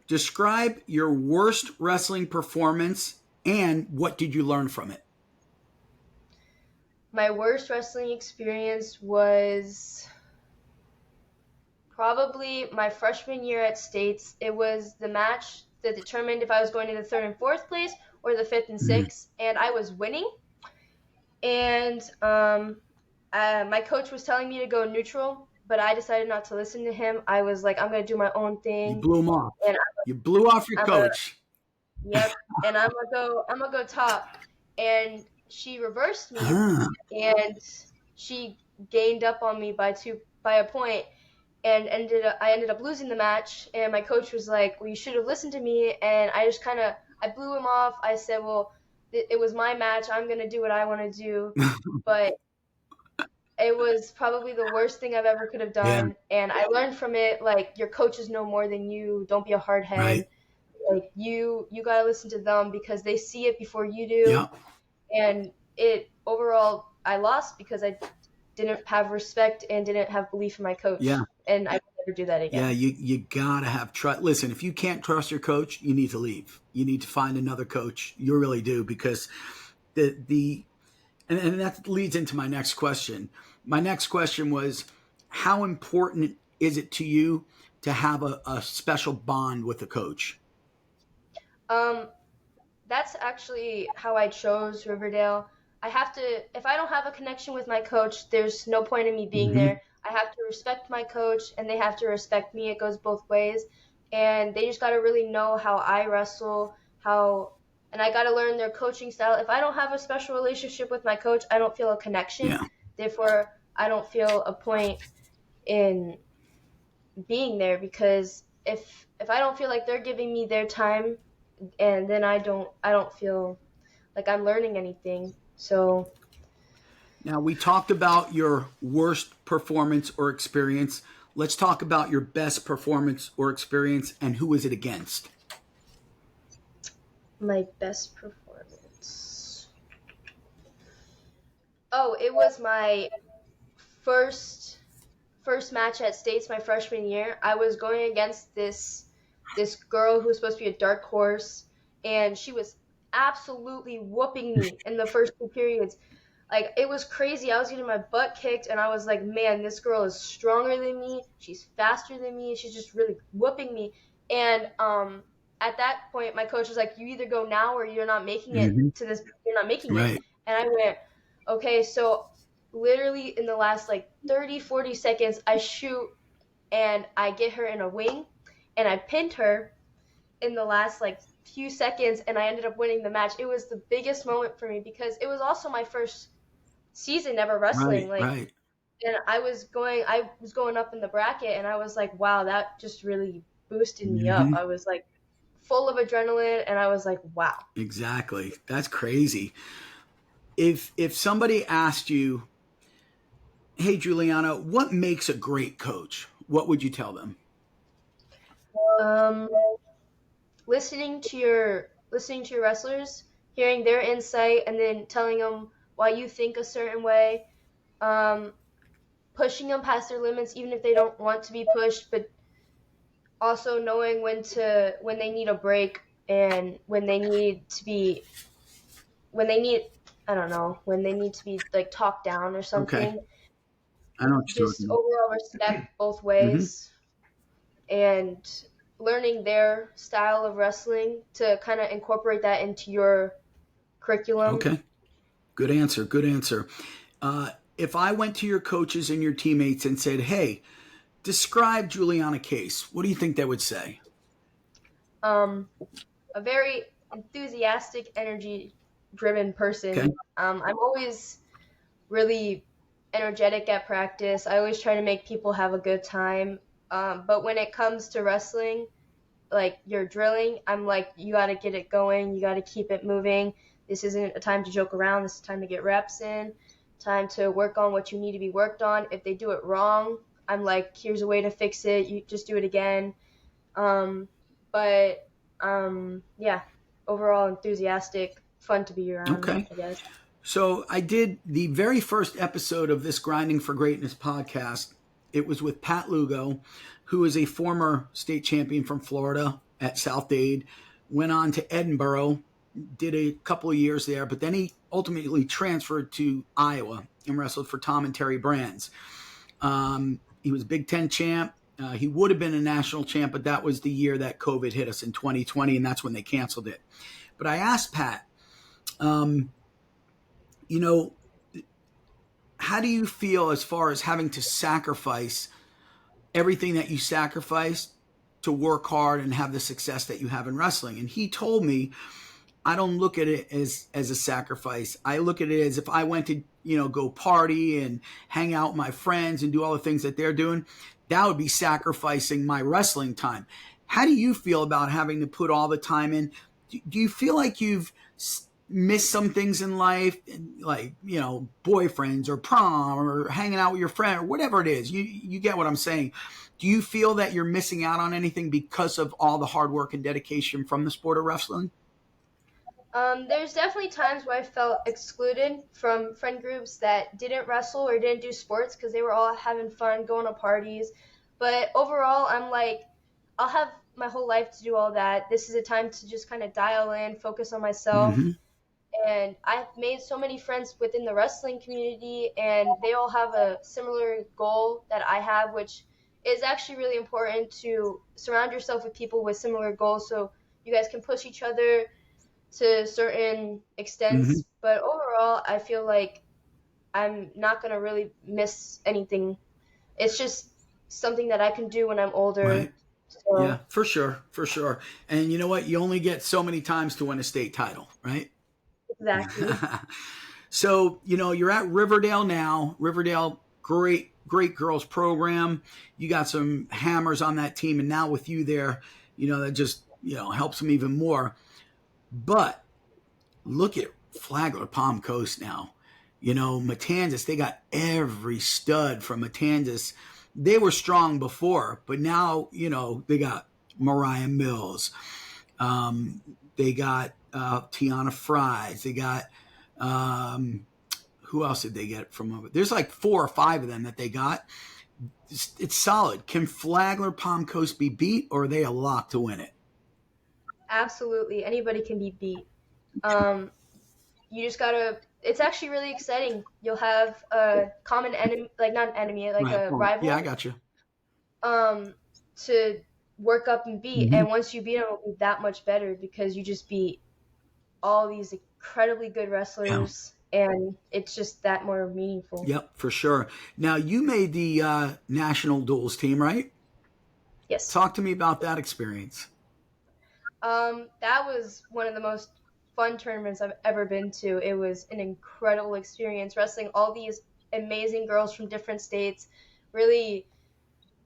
Speaker 2: Describe your worst wrestling performance and what did you learn from it?
Speaker 1: My worst wrestling experience was probably my freshman year at States. It was the match that determined if I was going to the third and fourth place or the fifth and
Speaker 2: Mhm.
Speaker 1: sixth, and I was winning. And my coach was telling me to go neutral, but I decided not to listen to him. I was like, I'm gonna do my own
Speaker 2: You
Speaker 1: thing,
Speaker 2: blew him off.
Speaker 1: and
Speaker 2: You blew off your
Speaker 1: I'm a
Speaker 2: coach.
Speaker 1: yep, and I'm gonna go top. And she reversed me,
Speaker 2: Ah,
Speaker 1: and she gained up on me by a point, and I ended up losing the match. And my coach was like, "Well, you should have listened to me." And I just kind of I blew him off. I said, "Well, it was my match. I'm gonna do what I want to do," but it was probably the worst thing I've ever could have
Speaker 2: yeah,
Speaker 1: done. And I learned from it, like, your coaches know more than you. Don't be a hard
Speaker 2: right.
Speaker 1: head. Like, you gotta listen to them because they see it before you do.
Speaker 2: Yeah,
Speaker 1: And it overall, I lost because I didn't have respect and didn't have belief in my
Speaker 2: Yeah.
Speaker 1: coach, and I will never do that
Speaker 2: Yeah,
Speaker 1: again.
Speaker 2: you gotta have trust. Listen, if you can't trust your coach, you need to leave. You need to find another coach. You really do, because the and that leads into my next question. My next question was, how important is it to you to have a special bond with a coach?
Speaker 1: Um, that's actually how I chose Riverdale. I have to, if I don't have a connection with my coach, there's no point in me being
Speaker 2: Hmm.
Speaker 1: there. I have to respect my coach and they have to respect me. It goes both ways. And they just got to really know how I wrestle, and I got to learn their coaching style. If I don't have a special relationship with my coach, I don't feel a connection.
Speaker 2: Yeah.
Speaker 1: Therefore, I don't feel a point in being there because if I don't feel like they're giving me their time, and then I don't feel like I'm learning anything. So,
Speaker 2: Now, we talked about your worst performance or experience. Let's talk about your best performance or experience, and who is it against?
Speaker 1: my best performance. Oh, it was my first first match at States my freshman year. I was going against this girl who was supposed to be a dark horse, and she was absolutely whooping me in the first 2 periods. Like it was crazy. I was getting my butt kicked, and I was like, man, this girl is stronger than me. She's faster than me. She's just really whooping me. And at that point, my coach was like, you either go now or you're not making it
Speaker 2: Hmm.
Speaker 1: to this. You're not making it.
Speaker 2: Right.
Speaker 1: And I went, okay. So literally in the last like 30, 40 seconds, I shoot and I get her in a wing, and I pinned her in the last like few seconds, and I ended up winning the match. It was the biggest moment for me because it was also my first season ever wrestling.
Speaker 2: Right.
Speaker 1: Like,
Speaker 2: Right.
Speaker 1: and I was going up in the bracket, and I was like, wow, that just really boosted me up.
Speaker 2: Hmm.
Speaker 1: I was like full of adrenaline, and I was like, wow.
Speaker 2: Exactly. That's crazy. If somebody asked you, "Hey, Juliana, what makes a great coach?" What would you tell them?
Speaker 1: Um, listening to your wrestlers, hearing their insight, and then telling them why you think a certain way. Um, Pushing them past their limits, even if they don't want to be pushed, but also knowing when they need a break and when they need I don't know, when they need to be like talked down or
Speaker 2: Okay.
Speaker 1: something.
Speaker 2: I know what you're
Speaker 1: Just
Speaker 2: talking
Speaker 1: overall respect both
Speaker 2: about. Hmm.
Speaker 1: ways, and learning their style of wrestling to kind of incorporate that into your curriculum.
Speaker 2: Okay. Good answer. Good answer. If I went to your coaches and your teammates and said, "Hey, describe Julianna Case," what do you think they would say?
Speaker 1: Um, a very enthusiastic, energy driven
Speaker 2: Okay.
Speaker 1: person. I'm always really energetic at practice. I always try to make people have a good time. But when it comes to wrestling, like you're drilling, I'm like, you got to get it going. You got to keep it moving. This isn't a time to joke around. This is time to get reps in, time to work on what you need to be worked on. If they do it wrong, I'm like, here's a way to fix it. You just do it again. Um, but yeah, overall enthusiastic, fun to be around,
Speaker 2: Okay.
Speaker 1: I guess.
Speaker 2: So I did the very first episode of this Grinding for Greatness podcast. It was with Pat Lugo, who is a former state champion from Florida at South Dade, went on to Edinburgh, did a couple of years there, but then he ultimately transferred to Iowa and wrestled for Tom and Terry Brands. He was Big Ten champ. He would have been a national champ, but that was the year that COVID hit us in 2020, and that's when they canceled it. But I asked Pat, um, you know, how do you feel as far as having to sacrifice everything that you sacrificed to work hard and have the success that you have in wrestling? And he told me, I don't look at it as a sacrifice. I look at it as if I went to, go party and hang out with my friends and do all the things that they're doing, that would be sacrificing my wrestling time. How do you feel about having to put all the time in? Do you feel like you've missed some things in life, like, boyfriends or prom or hanging out with your friend or whatever it is? You get what I'm saying. Do you feel that you're missing out on anything because of all the hard work and dedication from the sport of wrestling?
Speaker 1: There's definitely times where I felt excluded from friend groups that didn't wrestle or didn't do sports because they were all having fun, going to parties. But overall, I'm like, I'll have my whole life to do all that. This is a time to just kind of dial in, focus on myself.
Speaker 2: Hmm.
Speaker 1: And I've made so many friends within the wrestling community, and they all have a similar goal that I have, which is actually really important to surround yourself with people with similar goals so you guys can push each other to certain
Speaker 2: Hmm.
Speaker 1: extents. But overall, I feel like I'm not going to really miss anything. It's just something that I can do when I'm older.
Speaker 2: Right. Yeah,
Speaker 1: So,
Speaker 2: for sure, for sure. And you know what? You only get so many times to win a state title, right?
Speaker 1: exactly.
Speaker 2: So, you're at Riverdale now. Riverdale, great, great girls program. You got some hammers on that team. And now with you there, that just, helps them even more. But look at Flagler Palm Coast now. Matanzas, they got every stud from Matanzas. They were strong before, but now, they got Mariah Mills. Um, they got Tiana Fries. They got who else did they get from over? There's like 4 or 5 of them that they got. It's solid. Can Flagler Palm Coast be beat, or are they a lock to win it?
Speaker 1: Absolutely. Anybody can be beat. Um, you just gotta. It's actually really exciting. You'll have a common enemy, like not an enemy, like
Speaker 2: Right.
Speaker 1: a
Speaker 2: Yeah, I
Speaker 1: rival,
Speaker 2: got you.
Speaker 1: um, to work up and beat.
Speaker 2: Hmm.
Speaker 1: And once you beat them, it'll be that much better because you just beat all these incredibly good
Speaker 2: Yeah.
Speaker 1: wrestlers, and it's just that more meaningful.
Speaker 2: Yep, for sure. Now you made the national duels team, right?
Speaker 1: Yes.
Speaker 2: Talk to me about that experience.
Speaker 1: That was one of the most fun tournaments I've ever been to. It was an incredible experience wrestling all these amazing girls from different states. Really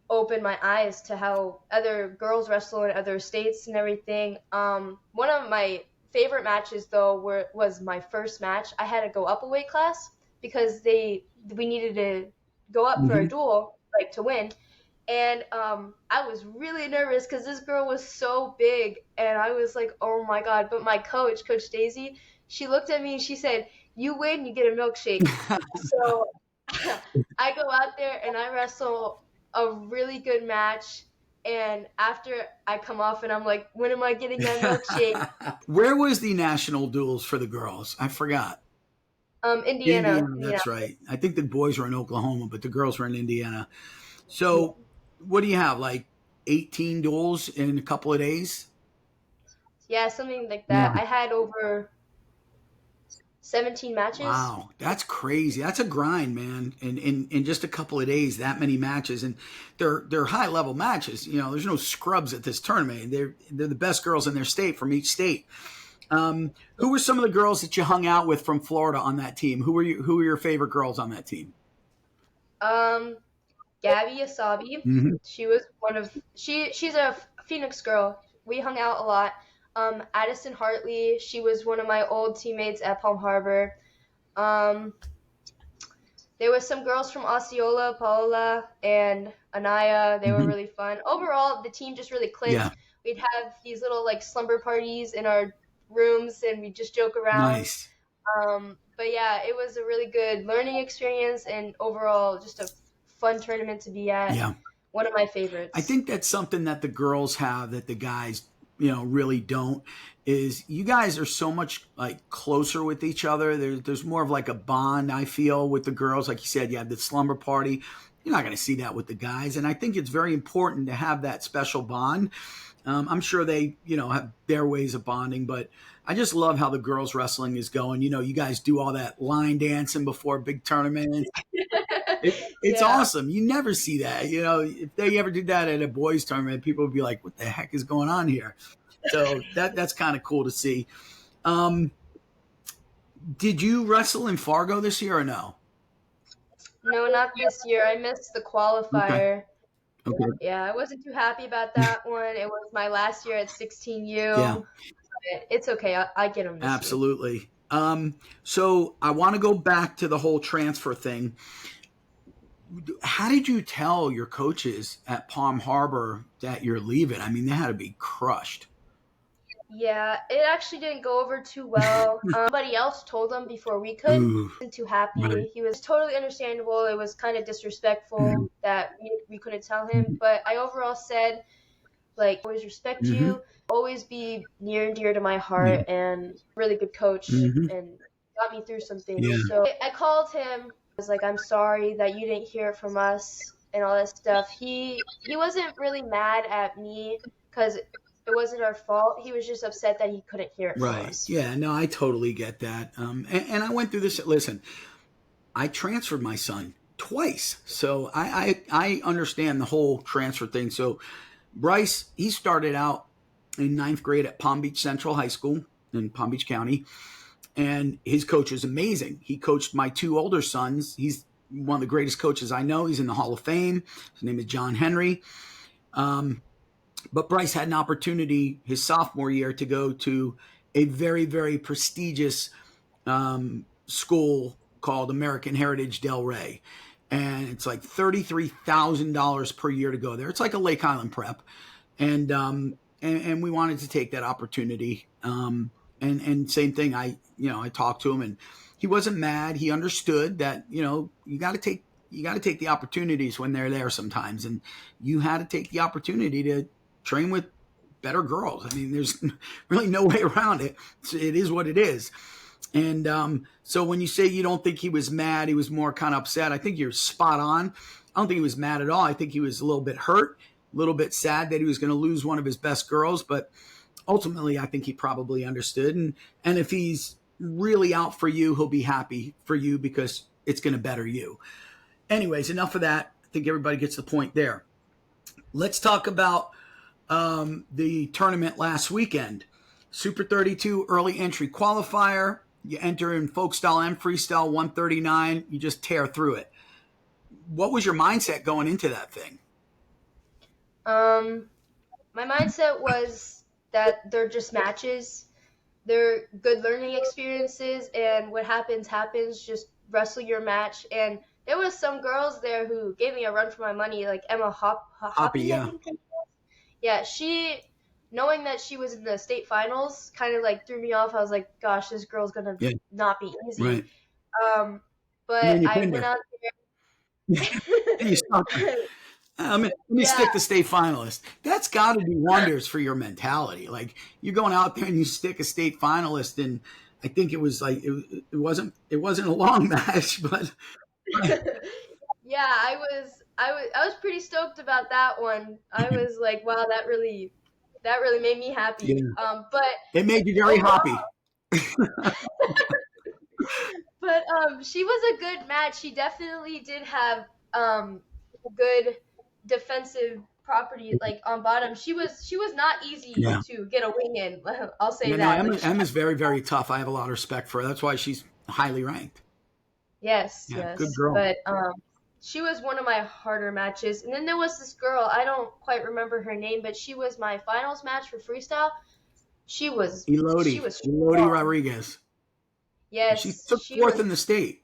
Speaker 1: opened my eyes to how other girls wrestle in other states and everything. One of my favorite matches though was my first match. I had to go up a weight class because we needed to go up for a
Speaker 2: Hmm.
Speaker 1: duel, like to win. And I was really nervous because this girl was so big, and I was like, oh my god. But my coach, Coach Daisy, she looked at me and she said, "You win, you get a milkshake." So I go out there and I wrestle a really good match. And after I come off and I'm like, when am I getting that milkshake?
Speaker 2: Where was the national duels for the girls? I forgot.
Speaker 1: Indiana,
Speaker 2: Indiana,
Speaker 1: Indiana.
Speaker 2: that's right. I think the boys were in Oklahoma, but the girls were in Indiana.
Speaker 1: Yeah.
Speaker 2: So, what do you have? Like 18 duels in a couple of days?
Speaker 1: Yeah, something like
Speaker 2: Yeah.
Speaker 1: that. I had over 17 matches.
Speaker 2: Wow, that's crazy. That's a grind, man. In just a couple of days, that many matches, and they're high level matches. There's no scrubs at this tournament. They're the best girls in their state from each state. Who were some of the girls that you hung out with from Florida on that team? Who were your favorite girls on that team?
Speaker 1: Um, Gabby Asabi.
Speaker 2: Hmm.
Speaker 1: She was she's a Phoenix girl. We hung out a lot. Addison Hartley. She was one of my old teammates at Palm Harbor. Um, there was some girls from Osceola, Paola, and Anaya. They were
Speaker 2: Hmm.
Speaker 1: really fun. Overall, the team just really clicked.
Speaker 2: Yeah,
Speaker 1: We'd have these little like slumber parties in our rooms, and we'd just joke around.
Speaker 2: nice.
Speaker 1: But yeah, it was a really good learning experience, and overall, just a fun tournament to be at.
Speaker 2: Yeah.
Speaker 1: One of my
Speaker 2: I
Speaker 1: favorites.
Speaker 2: think that's something that the girls have that the guys, really don't. Is you guys are so much like closer with each other. There's more of like a bond. I feel with the girls, like you said, you have the slumber party. You're not going to see that with the guys, and I think it's very important to have that special bond. I'm sure they, have their ways of bonding, but I just love how the girls wrestling is going. You guys do all that line dancing before big tournaments. It's
Speaker 1: Yeah.
Speaker 2: awesome. You never see that. If they ever did that at a boys tournament, people would be like, "What the heck is going on here?" So that's kind of cool to see. Um, did you wrestle in Fargo this year or no?
Speaker 1: No, not this year. I missed the
Speaker 2: Okay.
Speaker 1: qualifier.
Speaker 2: Okay.
Speaker 1: Yeah, I wasn't too happy about that one. It was my last year at
Speaker 2: Yeah,
Speaker 1: 16U. But it's okay. I get them this year.
Speaker 2: absolutely. So I want to go back to the whole transfer thing. How did you tell your coaches at Palm Harbor that you're leaving? I mean, they had to be crushed.
Speaker 1: Yeah, it actually didn't go over too well. Somebody else told him before we could.
Speaker 2: Ooh,
Speaker 1: He wasn't too
Speaker 2: right.
Speaker 1: happy. He was totally understandable. It was kind of
Speaker 2: Mm-hmm.
Speaker 1: disrespectful that we couldn't tell him. But I overall said, like, always respect
Speaker 2: Mm-hmm.
Speaker 1: you, always be near and dear to my
Speaker 2: Yeah.
Speaker 1: heart, and really good coach,
Speaker 2: Mm-hmm.
Speaker 1: and got me through some
Speaker 2: Yeah.
Speaker 1: things. So I called him. I was like, I'm sorry that you didn't hear it from us and all that stuff. He wasn't really mad at me because it wasn't our fault. He was just upset that he couldn't hear it from
Speaker 2: Right.
Speaker 1: us.
Speaker 2: Yeah. No, I totally get that. And I went through this. Listen, I transferred my son twice, so I understand the whole transfer thing. So Bryce, he started out in ninth grade at Palm Beach Central High School in Palm Beach County, and his coach is amazing. He coached my two older sons. He's one of the greatest coaches I know. He's in the Hall of Fame. His name is John Henry. Um, but Bryce had an opportunity his sophomore year to go to a very, very prestigious school called American Heritage Del Rey. And it's like $33,000 per year to go there. It's like a Lake Island prep. And we wanted to take that opportunity. And same thing, I talked to him and he wasn't mad. He understood that, you got to take the opportunities when they're there sometimes. And you had to take the opportunity to train with better girls. I mean, there's really no way around it. It is what it is. And so when you say you don't think he was mad, he was more kind of upset, I think you're spot on. I don't think he was mad at all. I think he was a little bit hurt, a little bit sad that he was going to lose one of his best girls. But ultimately, I think he probably understood. And if he's really out for you, he'll be happy for you because it's going to better you. Anyways, enough of that. I think everybody gets the point there. Let's talk about the tournament last weekend. Super 32 early entry qualifier. You enter in folk style and freestyle 139. You just tear through it. What was your mindset going into that thing?
Speaker 1: Um, my mindset was that they're just matches. They're good learning experiences, and what happens happens. Just wrestle your match. And there was some girls there who gave me a run for my money, like Emma
Speaker 2: Hoppy,
Speaker 1: Hoppy, I
Speaker 2: yeah.
Speaker 1: think. Yeah, knowing that she was in the state finals, kind of like threw me off. I was like, gosh, this girl's gonna
Speaker 2: Yeah,
Speaker 1: not be easy.
Speaker 2: right.
Speaker 1: Um,
Speaker 2: And
Speaker 1: but
Speaker 2: then you
Speaker 1: I
Speaker 2: pinned
Speaker 1: went
Speaker 2: her.
Speaker 1: out
Speaker 2: And you stuck her.
Speaker 1: there.
Speaker 2: Let me
Speaker 1: Yeah,
Speaker 2: stick the state finalist. That's got to do wonders for your mentality. Like you're going out there and you stick a state finalist, and I think it was like it wasn't a long match, but
Speaker 1: yeah, I was pretty stoked about that one. I was like, wow, that really made me happy.
Speaker 2: yeah,
Speaker 1: But
Speaker 2: it made you very
Speaker 1: overall,
Speaker 2: happy.
Speaker 1: but she was a good match. She definitely did have good defensive property like on bottom. She was not easy
Speaker 2: Yeah.
Speaker 1: to get a wing in. I'll say
Speaker 2: Yeah, no,
Speaker 1: that. Like she
Speaker 2: Emma's very, very tough. I have a lot of respect for her. That's why she's highly ranked.
Speaker 1: Yes,
Speaker 2: Yeah, good
Speaker 1: yes.
Speaker 2: girl.
Speaker 1: But she was one of my harder matches. And then there was this girl, I don't quite remember her name, but she was my finals match for freestyle. She was she was
Speaker 2: Elodie
Speaker 1: strong.
Speaker 2: Rodriguez. She
Speaker 1: Yes,
Speaker 2: took
Speaker 1: she
Speaker 2: fourth
Speaker 1: was.
Speaker 2: in the state.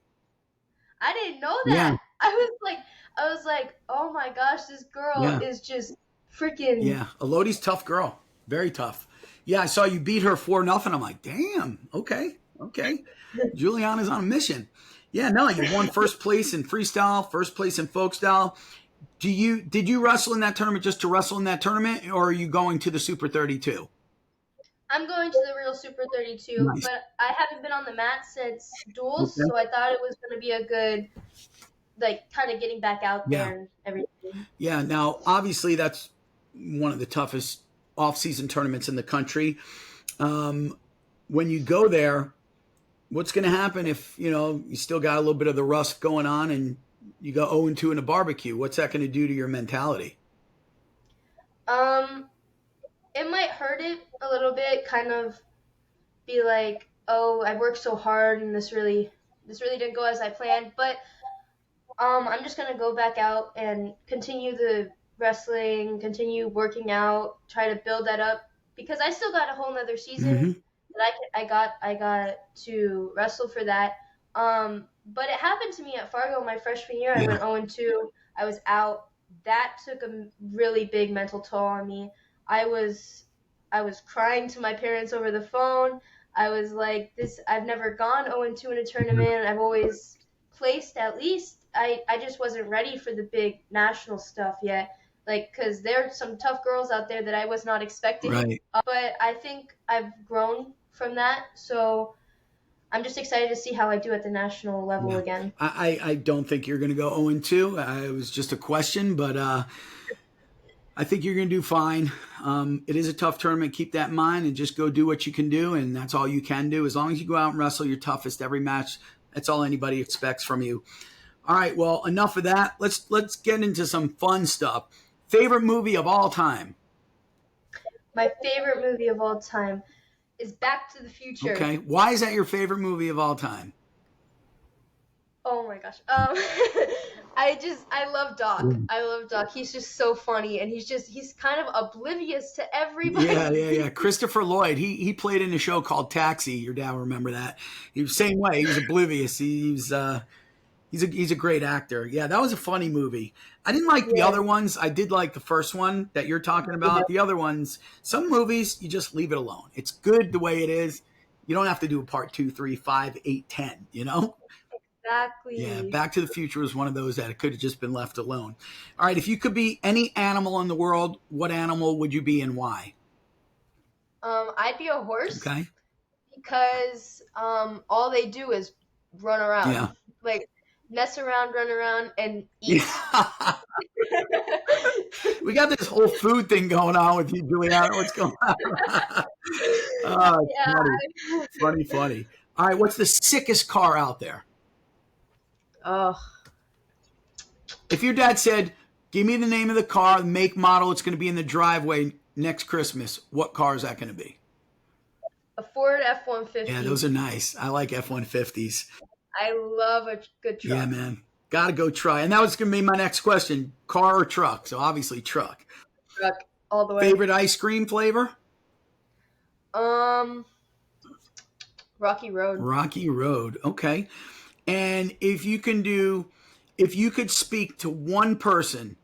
Speaker 1: I didn't know
Speaker 2: Yeah,
Speaker 1: that. I was like, "Oh my gosh, this girl
Speaker 2: yeah,
Speaker 1: is just freaking."
Speaker 2: yeah. Elodie's tough girl. Very tough. Yeah, I saw you beat her 4-0. I'm like, damn, okay, okay. Julianna's on a mission. Yeah, no, you won first place in freestyle, first place in folk style. Did you wrestle in that tournament just to wrestle in that tournament, or are you going to the Super 32?
Speaker 1: I'm going to the real Super 32,
Speaker 2: Nice.
Speaker 1: but I haven't been on the mat since duels,
Speaker 2: Okay.
Speaker 1: so I thought it was going to be a good, like, kind of getting back out
Speaker 2: Yeah.
Speaker 1: there and everything.
Speaker 2: Yeah. Now, obviously, that's one of the toughest off-season tournaments in the country. Um, when you go there, what's going to happen if you still got a little bit of the rust going on and you go 0-2 in a barbecue? What's that going to do to your mentality?
Speaker 1: Um, it might hurt it a little bit, kind of be like, oh, I worked so hard and this really didn't go as I planned. But I'm just gonna go back out and continue the wrestling, continue working out, try to build that up because I still got a whole nother season
Speaker 2: Mm-hmm.
Speaker 1: that I got to wrestle for that. But it happened to me at Fargo my freshman year. I
Speaker 2: Yeah.
Speaker 1: went 0-2. I was out. That took a really big mental toll on me. I was I was crying to my parents over the phone. I was like, I've never gone 0-2 in a tournament. I've always placed at least. I just wasn't ready for the big national stuff yet. Like, because there are some tough girls out there that I was not expecting.
Speaker 2: Right.
Speaker 1: But I think I've grown from that. So I'm just excited to see how I do at the national level again.
Speaker 2: I don't think you're going to go 0-2. It was just a question, but I think you're going to do fine. It is a tough tournament. Keep that in mind and just go do what you can do, and that's all you can do. As long as you go out and wrestle your toughest every match, that's all anybody expects from you. All right, well, enough of that. Let's get into some fun stuff. Favorite movie of all time?
Speaker 1: My favorite movie of all time is Back to the Future.
Speaker 2: Okay. Why is that your favorite movie of all time?
Speaker 1: Oh my gosh. I love Doc. I love Doc. He's just so funny, and he's kind of oblivious to everybody.
Speaker 2: Yeah. Christopher Lloyd. He played in a show called Taxi. Your dad will remember that. He was the same way. He was oblivious. He's a great actor. Yeah, that was a funny movie. I didn't like the other ones. I did like the first one that you're talking about. The other ones, some movies, you just leave it alone. It's good the way it is. You don't have to do a part 2, 3, 5, 8, 10, you know?
Speaker 1: Exactly.
Speaker 2: Yeah, Back to the Future was one of those that it could have just been left alone. All right, if you could be any animal in the world, what animal would you be and why?
Speaker 1: I'd be a horse.
Speaker 2: Okay.
Speaker 1: Because all they do is run around.
Speaker 2: Yeah.
Speaker 1: Like, mess around, run around, and eat.
Speaker 2: We got this whole food thing going on with you, Julianna. What's going on? Funny. All right, what's the sickest car out there?
Speaker 1: Oh.
Speaker 2: If your dad said, give me the name of the car, the make, model, it's going to be in the driveway next Christmas, what car is that going to be?
Speaker 1: A Ford F-150.
Speaker 2: Yeah, those are nice. I like F-150s.
Speaker 1: I love a good truck.
Speaker 2: Yeah, man. Got to go try. And that was going to be my next question, car or truck? So obviously truck.
Speaker 1: Truck, all the way.
Speaker 2: Favorite ice cream flavor?
Speaker 1: Rocky Road.
Speaker 2: Rocky Road. Okay. And if you could speak to one person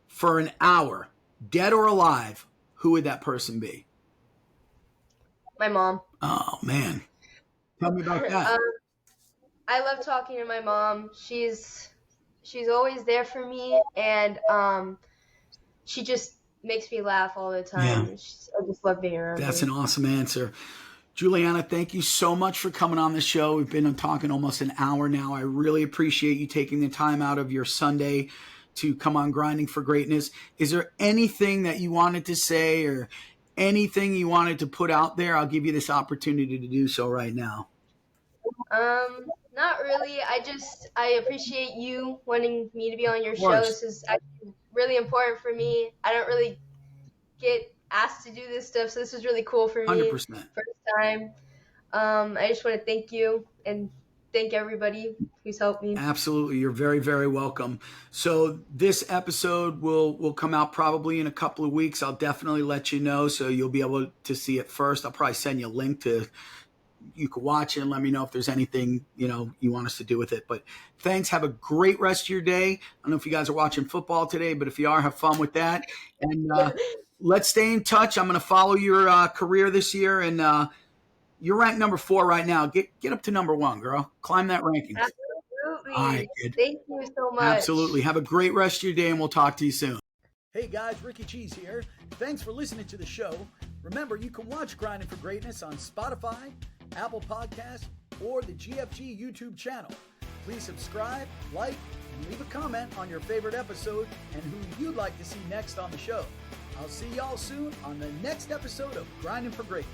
Speaker 2: for an hour, dead or alive, who would that person be?
Speaker 1: My mom.
Speaker 2: Oh, man. Tell me about that.
Speaker 1: I love talking to my mom. She's always there for me, and she just makes me laugh all the time.
Speaker 2: Yeah.
Speaker 1: I just love being around
Speaker 2: That's
Speaker 1: her.
Speaker 2: an awesome answer. Julianna, thank you so much for coming on the show. We've been talking almost an hour now. I really appreciate you taking the time out of your Sunday to come on Grinding for Greatness. Is there anything that you wanted to say or anything you wanted to put out there? I'll give you this opportunity to do so right now.
Speaker 1: Not really. I appreciate you wanting me to be on your show. This is actually really important for me. I don't really get asked to do this stuff, so this is really cool for me.
Speaker 2: 100%.
Speaker 1: First time. I just want to thank you and thank everybody who's helped me.
Speaker 2: Absolutely. You're very, very welcome. So this episode will come out probably in a couple of weeks. I'll definitely let you know, so you'll be able to see it first. I'll probably send you a link to you can watch it and let me know if there's anything, you want us to do with it. But thanks. Have a great rest of your day. I don't know if you guys are watching football today, but if you are, have fun with that. And let's stay in touch. I'm going to follow your career this year. And you're ranked number 4 right now. Get up to number 1, girl. Climb that ranking.
Speaker 1: Absolutely.
Speaker 2: All right, kid.
Speaker 1: Thank you so much.
Speaker 2: Absolutely. Have a great rest of your day, and we'll talk to you soon. Hey guys, Ricky Cheese here. Thanks for listening to the show. Remember, you can watch Grinding for Greatness on Spotify, Apple Podcasts, or the GFG YouTube channel. Please subscribe, like, and leave a comment on your favorite episode and who you'd like to see next on the show. I'll see y'all soon on the next episode of Grinding for Greatness.